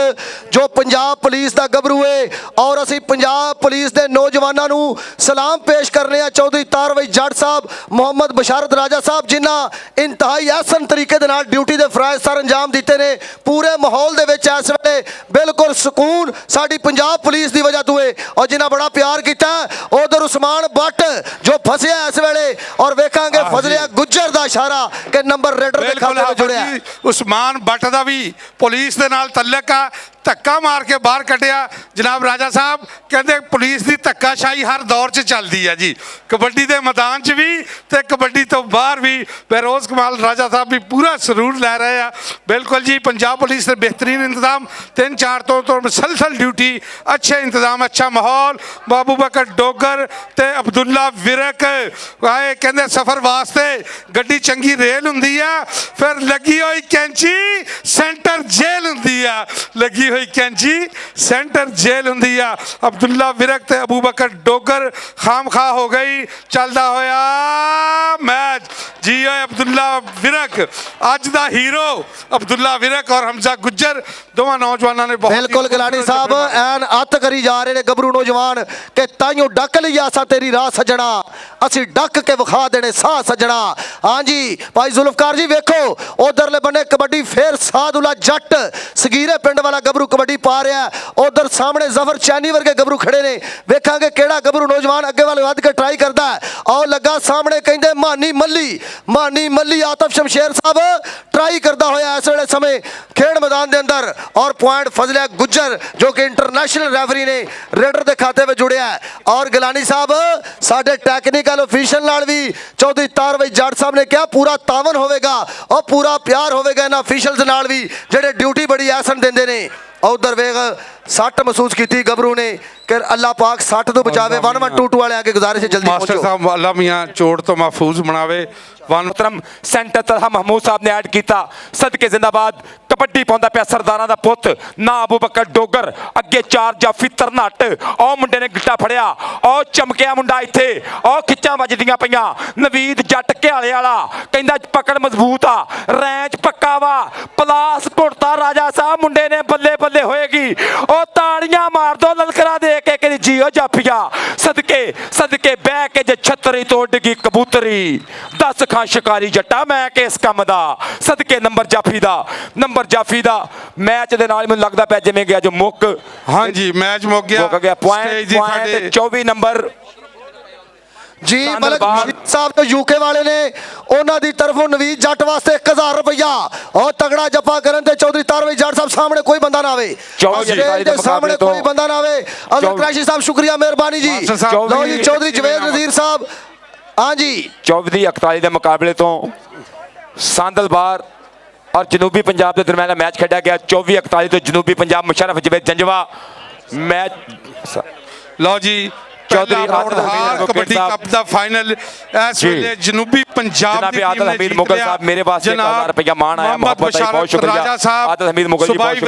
जो पंजाब पुलिस का गभरू है और असी पंजाब पुलिस दे नौजवानों नू सलाम पेश करने चौधरी तारवई जट साहब मोहम्मद बशारत राजा साहब जिन्हें इंतहाई आसन तरीके दे नाल ड्यूटी दे फराइज सर अंजाम दिते ने। पूरे माहौल दे विच इस वेले बिल्कुल सुकून साडी पंजाब पुलिस की वजह तो है और जिन्हें बड़ा प्यार किया। उधर उस्मान बट जो फसिया इस वेले और वेखांगे फजलिया गुज्जर का इशारा के नंबर रेडर दे खाते में जुड़िया। उस्मान बट का भी पुलिस दे नाल तल्लक आ धक्का मार के बाहर कटिया। जनाब राजा साहब कहते पुलिस की धक्काशाही हर दौर च चलती है जी कबड्डी के मैदान च भी तो कबड्डी तो बाहर भी। बेरोज कमाल राजा साहब भी पूरा सरूर लै रहे हैं। बिल्कुल जी पंजाब पुलिस के बेहतरीन इंतजाम 3-4 तो मुसलसल ड्यूटी अच्छे इंतजाम अच्छा माहौल। बाबू बकर डोगर ते अब्दुल्ला विरक आए कहते सफ़र वास्ते गड्डी चंगी रेल हुंदी आ फिर लगी हुई कैंची सेंटर जेल हुंदी आ लगी ਹੋਈ ਕੈਂਚੀ ਸੈਂਟਰ ਜੇਲ੍ਹ ਹੁੰਦੀ ਆ। ਅਬਦੁੱਲਾ ਵਿਰਕ ਤੇ ਅਬੂ ਬਕਰ ਡੋਗਰ ਖਾਮਖਾ ਹੋ ਗਈ। ਚੱਲਦਾ ਹੋਇਆ ਮੈਚ। ਜੀ ਓਏ ਅਬਦੁੱਲਾ ਵਿਰਕ, ਅੱਜ ਦਾ ਹੀਰੋ ਅਬਦੁੱਲਾ ਵਿਰਕ ਔਰ ਹਮਜ਼ਾ ਗੁੱਜਰ ਦੋਵਾਂ ਨੌਜਵਾਨਾਂ ਨੇ ਬਹੁਤ ਬਿਲਕੁਲ ਗਿਲਾਨੀ ਸਾਹਿਬ ਐਨ ਅੱਤ ਕਰੀ ਜਾ ਰਹੇ ਨੇ ਗੱਭਰੂ ਨੌਜਵਾਨ ਕਿ ਤਾਈਓ ਡੱਕ ਲਈ ਆਸਾ ਤੇਰੀ ਰਾਹ ਸੱਜਣਾ, ਅਸੀਂ ਡੱਕ ਕੇ ਵਿਖਾ ਦੇਣੇ ਸਾਹ ਸੱਜਣਾ। ਹਾਂਜੀ ਭਾਈ ਜ਼ੁਲਫਕਾਰ ਜੀ ਵੇਖੋ ਉਧਰਲੇ ਬੰਨੇ ਕਬੱਡੀ ਫੇਰ ਸਾਦੁੱਲਾ ਜੱਟ ਸਗੀਰੇ ਪਿੰਡ ਵਾਲਾ ਗੱਭਰੂ ਕਬੱਡੀ ਪਾ ਰਿਹਾ। ਉਧਰ ਸਾਹਮਣੇ ਜ਼ਫਰ ਚੈਨੀ ਵਰਗੇ ਗੱਭਰੂ ਖੜੇ ਨੇ। ਵੇਖਾਂਗੇ ਕਿਹੜਾ ਗੱਭਰੂ ਨੌਜਵਾਨ ਅੱਗੇ ਵੱਲ ਵੱਧ ਕੇ ਟਰਾਈ ਕਰਦਾ। ਆਓ ਲੱਗਾ ਸਾਹਮਣੇ ਕਹਿੰਦੇ ਮਾਨੀ ਮੱਲੀ ਆਤਫ ਸ਼ਮਸ਼ੇਰ ਸਾਹਿਬ ਟਰਾਈ ਕਰਦਾ ਹੋਇਆ ਇਸ ਵੇਲੇ ਸਮੇਂ ਖੇਡ ਮੈਦਾਨ ਦੇ ਅੰਦਰ। ਔਰ ਪੁਆਇੰਟ ਫਜ਼ਲਿਆ ਗੁੱਜਰ ਜੋ ਕਿ ਇੰਟਰਨੈਸ਼ਨਲ ਰੈਫਰੀ ਨੇ ਰੇਡਰ ਦੇ ਖਾਤੇ ਵਿੱਚ ਜੁੜਿਆ। ਔਰ ਗਿਲਾਨੀ ਸਾਹਿਬ ਸਾਡੇ ਟੈਕਨੀਕਲ ਅਫੀਸ਼ੀਅਲ ਨਾਲ ਵੀ ਚੌਧਰੀ ਤਾਰਵਈ ਜੱਟ ਸਾਹਿਬ ਨੇ ਕਿਹਾ ਪੂਰਾ ਤਾਵਨ ਹੋਵੇਗਾ ਔਰ ਪੂਰਾ ਪਿਆਰ ਹੋਵੇਗਾ ਇਹਨਾਂ ਅਫੀਸ਼ੀਅਲਸ ਨਾਲ ਵੀ ਜਿਹੜੇ ਡਿਊਟੀ ਬੜੀ ਐਸਨ ਦਿੰਦੇ ਨੇ। ਉਧਰ ਵੇਖ ਸੱਟ ਮਹਿਸੂਸ ਕੀਤੀ ਗੱਭਰੂ ਨੇ ਕਿ ਅੱਲਾ ਪਾਕ ਸੱਟ ਤੋਂ ਬਚਾਵੇ। 1122 ਵਾਲੇ ਆ ਕੇ ਗੁਜ਼ਾਰਿਸ਼ ਹੈ ਜਲਦੀ ਮਾਸਟਰ ਪਹੁੰਚੋ। ਸਾਹਿਬ ਅੱਲਾ ਮੀਆਂ ਚੋਟ ਤੋਂ ਮਹਿਫੂਜ਼ ਬਣਾਵੇ। ਮੁਹਤਰਮ ਸੈਂਟਰ ਤਲਹਾ ਮਹਿਮੂਦ ਸਾਹਿਬ ਨੇ ਐਡ ਕੀਤਾ ਸਦਕੇ ਜ਼ਿੰਦਾਬਾਦ। ਕਬੱਡੀ ਪਾਉਂਦਾ ਪਿਆ ਸਰਦਾਰਾਂ ਦਾ ਪੁੱਤ ਨਾ ਅਬੂ ਬਕਰ ਡੋਗਰ, ਅੱਗੇ ਚਾਰ ਜਾਫੀ ਤਰਨੱਟ। ਉਹ ਮੁੰਡੇ ਨੇ ਗਿੱਟਾ ਫੜਿਆ, ਉਹ ਚਮਕਿਆ ਮੁੰਡਾ ਇੱਥੇ, ਉਹ ਖਿੱਚਾਂ ਵੱਜਦੀਆਂ ਪਈਆਂ। ਨਵੀਦ ਜੱਟ ਘਿਆਲੇ ਵਾਲਾ ਕਹਿੰਦਾ ਪਕੜ ਮਜ਼ਬੂਤ ਆ, ਰੈਂਚ ਪੱਕਾ ਵਾ, ਪਲਾਸ ਘੁੱਟਦਾ ਰਾਜਾ ਸਾਹਿਬ ਮੁੰਡੇ ਨੇ ਬੱਲੇ ਬੱਲੇ ਹੋਏਗੀ। ਉਹ ਤਾੜੀਆਂ ਮਾਰ ਦੋ ਲਲਕਰਾ ਦੇ ਕੇ ਕਿ ਜੀਓ ਜਾਫੀਆ। ਸਦਕੇ ਬਹਿ ਕੇ ਜੇ ਛਤਰੀ ਤੋਂ ਡਿੱਗੀ ਕਬੂਤਰੀ, ਦੱਸ ਖਾਂ ਸ਼ਿਕਾਰੀ ਜੱਟਾ ਮੈਂ ਕਿਸ ਕੰਮ ਦਾ। ਸਦਕੇ ਨੰਬਰ ਜਾਫੀ ਦਾ ਮੈਚ ਦੇ ਨਾਲ ਮੈਨੂੰ ਲੱਗਦਾ ਪਿਆ ਜਿਵੇਂ ਗਿਆ ਜੋ ਮੁੱਕ। ਹਾਂਜੀ ਮੈਚ ਮੁੱਕ ਗਿਆ ਪੁਆਇੰਟ 24 ਨੰਬਰ ਜੀ ਮਲਕ ਸਾਹਿਬ ਤੋਂ ਯੂਕੇ ਵਾਲੇ ਨੇ ਉਹਨਾਂ ਦੀ ਤਰਫੋਂ ਨਵੀਦ ਜੱਟ ਵਾਸਤੇ 1000 ਰੁਪਇਆ ਔਰ ਤਗੜਾ ਜੱਫਾ ਕਰਨ ਤੇ ਚੌਧਰੀ ਤਾਰਵਈ ਜੱਟ ਸਾਹਿਬ ਸਾਹਮਣੇ ਕੋਈ ਬੰਦਾ ਨਾ ਆਵੇ। ਦੇ ਸਾਹਮਣੇ ਕੋਈ ਬੰਦਾ ਨਾ ਆਵੇ। ਅਜ਼ਰ ਕੁਰੈਸ਼ੀ ਸਾਹਿਬ ਸ਼ੁਕਰੀਆ ਮਿਹਰਬਾਨੀ ਜੀ। ਲਓ ਜੀ ਚੌਧਰੀ ਜਵੇਦ ਨਜ਼ੀਰ ਸਾਹਿਬ। ਹਾਂਜੀ 24-41 ਦੇ ਮੁਕਾਬਲੇ ਤੋਂ ਸਾਂਦਲਬਾਰ ਔਰ ਜਨੂਬੀ ਪੰਜਾਬ ਦੇ ਦਰਮਿਆਨ ਮੈਚ ਖੇਡਿਆ ਗਿਆ। 24-41 ਤੋਂ ਜਨੂਬੀ ਪੰਜਾਬ ਮੁਸ਼ਰਫ ਜਵੇਦ ਜੰਜਵਾ ਮੈਚ। ਲਓ ਜੀ ਚੌਧਰੀ ਕਬੱਡੀ ਕੱਪ ਦਾ ਫਾਈਨਲ ਇਸ ਵੇਲੇ ਜਨੂਬੀ ਪੰਜਾਬ ਦੀ ਟੀਮ ਨੇ ਮੁਗਲ ਸਾਹਿਬ ਮੇਰੇ ਵਾਸਤੇ 1000 ਰੁਪਇਆ ਮਾਣ ਆਇਆ। ਬਹੁਤ ਸ਼ੁਕਰੀਆ ਰਾਜਾ ਸਾਹਿਬ, ਆਦਤ ਹਮੀਦ ਮੁਗਲ ਜੀ, ਬਹੁਤ ਸ਼ੁਕਰੀਆ।